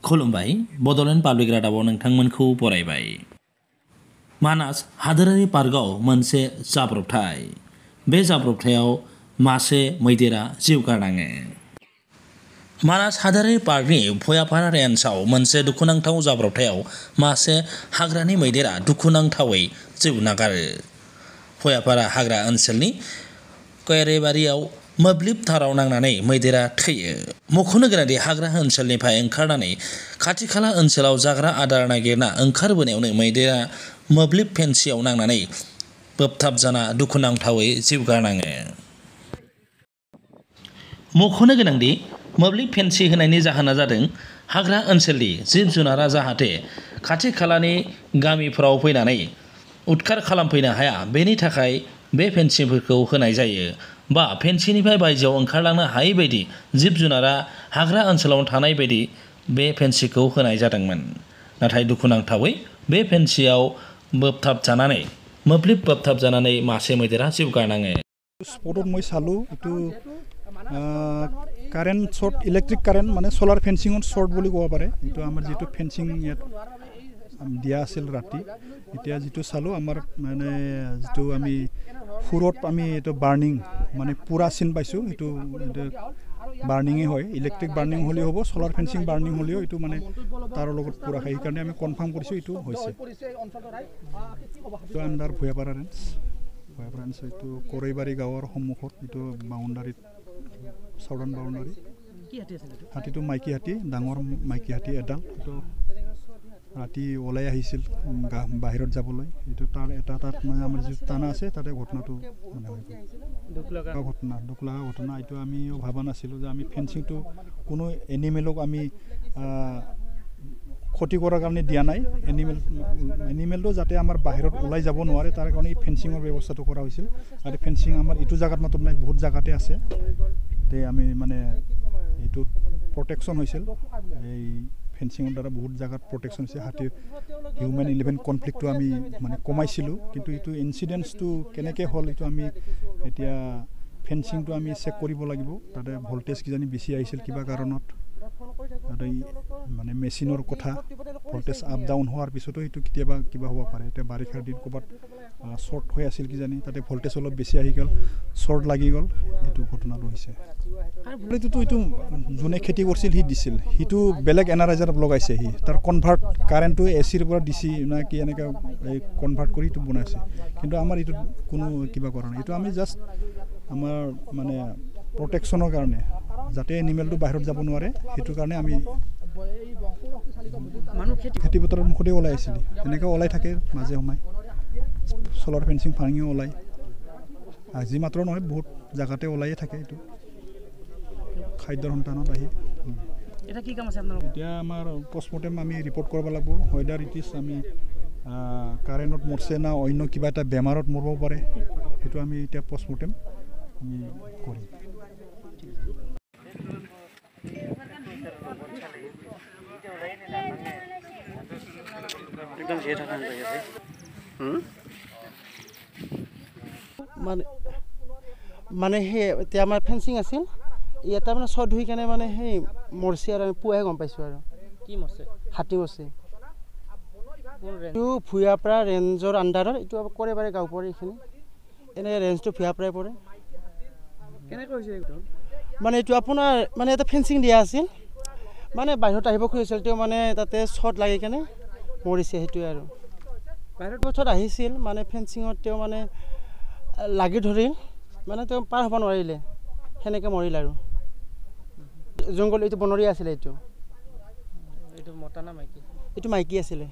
खुलुमबाय बड'लेण्ड पाब्लिक रादाबाव नोंथांमोनखौ बरायबाय। मानास हादोरारि पार्कआव मोनसे जाब्रबथाय। बे जाब्रबथायाव मासे मैदेरा जिउ गारनाङो। मानास हादोरारि पार्कनि भयापारा रेन्जआव मोनसे दुखुनांथाव जाब्रबथायाव मासे हाग्रानि मैदेरा दुखुनांथावै जिउ नागारो। भयापारा हाग्रा ओनसोलनि कयरेबारियाव मोब्लिब ताराव नांनानै मैदेरा थैयो। मख'नो गोनांदि हाग्रा ओनसोलनिफ्राय ओंखारनानै खाथि खाला ओनसोलाव जाग्रा आदार नागिरना ओंखारबोनायावनो मैदेरा मोब्लिब फेन्सियाव नांनानै बोबथाबजाना दुखुनांथावै जिउ गारनाङो। मख'नो गोनांदि मोब्लिब फेन्सि होनायनि जाहोना जादों हाग्रा ओनसोलनि जिब जुनारा जाहाथे खाथि खालानि गामिफोराव फैनानै उदखार खालामफैनो हाया, बेनि थाखाय बे फेन्सिफोरखौ होनाय जायो। बा फेन्सिनिफ्राय बायजोआव ओंखारलांनो हायै बायदि जिब जुनारा हाग्रा ओनसोलाव थानाय बायदि बे फेन्सिखौ होनाय जादोंमोन। नाथाय दुखुनांथावै बे फेन्सियाव मोब्लिब बोबथाबजानानै मासे मैदेरा जिउ गारनाङो। स्पटत মই চালোঁ এইটো কাৰেণ্ট শ্বৰ্ট, ইলেক্ট্ৰিক কাৰেণ্ট মানে সোলাৰ ফেন্সিঙত শ্বৰ্ট বুলি ক'ব পাৰে। এইটো আমাৰ যিটো ফেন্সিং ইয়াত দিয়া আছিল ৰাতি, এতিয়া যিটো চালোঁ আমাৰ মানে যিটো আমি ফুৰত আমি এইটো বাৰ্ণিং মানে পুৰা চিন পাইছোঁ, এইটো বাৰ্ণিঙেই হয়। ইলেক্ট্ৰিক বাৰ্ণিং হ'লেও হ'ব, সোলাৰ ফেন্সিং বাৰ্ণিং হ'লেও এইটো মানে তাৰ লগত পুৰা খায়। সেইকাৰণে আমি কনফাৰ্ম কৰিছোঁ এইটো হৈছে। এইটো আণ্ডাৰ ভয়াপাৰা ৰেঞ্জ। এইটো কয়ৰেবাৰী গাঁৱৰ সন্মুখত, এইটো বাউণ্ডাৰীত চাউদাৰ্ণ বাউণ্ডাৰী। হাতীটো মাইকী হাতী, ডাঙৰ মাইকী হাতী এডাল। এইটো ৰাতি ওলাই আহিছিল বাহিৰত যাবলৈ। এইটো তাৰ এটা তাত মানে আমাৰ যিটো টানা আছে তাতে ঘটনাটো মানে দুখ লগা ঘটনা। এইটো আমিও ভবা নাছিলোঁ যে আমি ফেন্সিংটো কোনো এনিমেলক আমি ক্ষতি কৰাৰ কাৰণে দিয়া নাই। এনিমেলটো যাতে আমাৰ বাহিৰত ওলাই যাব নোৱাৰে তাৰ কাৰণে এই ফেন্সিঙৰ ব্যৱস্থাটো কৰা হৈছিল। আৰু ফেন্সিং আমাৰ এইটো জেগাত মাত্ৰ নাই, বহুত জেগাতে আছে। তে আমি মানে এইটো প্ৰটেকশ্যন হৈছিল। এই ফেন্সিঙৰ দ্বাৰা বহুত জেগাত প্ৰটেকশ্যন হৈছে। হাতীৰ হিউমেন ইলেভেণ্ট কনফ্লিক্টটো আমি মানে কমাইছিলোঁ। কিন্তু এইটো ইনচিডেঞ্চটো কেনেকৈ হ'ল এইটো আমি এতিয়া ফেন্সিংটো আমি চেক কৰিব লাগিব। তাতে ভল্টেজ কিজানি বেছি আহিছিল কিবা কাৰণত, তাতে মানে মেচিনৰ কথা, ভল্টেজ আপ ডাউন হোৱাৰ পিছতো এইটো কেতিয়াবা কিবা হ'ব পাৰে। এতিয়া বাৰিষাৰ দিন ক'ৰবাত শ্বৰ্ট হৈ আছিল কিজানি, তাতে ভল্টেজ অলপ বেছি আহি গ'ল, শ্বৰ্ট লাগি গ'ল, এইটো ঘটনাটো হৈছে। এইটোতো এইটো যোনে খেতি কৰিছিল সি দিছিল, সিটো বেলেগ এনালাইজাৰ লগাইছে। সি তাৰ কনভাৰ্ট কাৰেণ্টটো এচিৰ পৰা ডিচি না কি এনেকৈ এই কনভাৰ্ট কৰি এইটো বনাইছে। কিন্তু আমাৰ এইটো কোনো কিবা কৰা নাই। এইটো আমি জাষ্ট আমাৰ মানে প্ৰটেকশ্যনৰ কাৰণে, যাতে এনিমেলটো বাহিৰত যাব নোৱাৰে সেইটো কাৰণে আমি খেতি পথাৰৰ মুখতে ওলাই আহিছিলোঁ। এনেকৈ ওলাই থাকে মাজে সময়ে, সোলাৰ ফেন্সিং ভাঙিও ওলায়। আজি মাত্ৰ নহয়, বহুত জেগাতে ওলাইয়ে থাকে। এইটো খাদ্যৰ সন্ধানত আহি। এতিয়া আমাৰ পষ্টমৰ্টেম আমি ৰিপৰ্ট কৰিব লাগিব। হয়দাৰ ইট ইজ আমি কাৰেণ্টত মৰছে না অন্য কিবা এটা বেমাৰত মৰিব পাৰে, সেইটো আমি এতিয়া পষ্টমৰ্টেম আমি কৰিম। মানে সেই এতিয়া আমাৰ ফেন্সিং আছিল, ইয়াতে মানে শ্বৰ্ট হৈ কেনে মানে সেই মৰছি আৰু আমি পুৱাহে গম পাইছোঁ। আৰু কি মৰছে? হাতী মৰছে। এইটো ভূঞাপাৰা ৰেঞ্জৰ আণ্ডাৰত, এইটো কয়ৰেবাৰী গাঁও পৰে। এইখিনি এনে ৰেঞ্জটো ভূঞাপাৰাই পৰে। কেনেকৈ হৈছে এইটো? মানে এইটো আপোনাৰ মানে এটা ফেন্সিং দিয়া আছিল, মানে বাহিৰত আহিব খুজিছিল, তেওঁ মানে তাতে শ্বৰ্ট লাগি কেনে মৰিছে। সেইটোৱে আৰু বাহিৰত পথত আহিছিল, মানে ফেন্সিঙত তেওঁ মানে লাগি ধৰিল, মানে তেওঁ পাৰ হ'ব নোৱাৰিলে, সেনেকৈ মৰিল। আৰু জংঘল এইটো বনৰীয়া আছিলে। এইটো মতা না মাইকী? এইটো মাইকী আছিলে।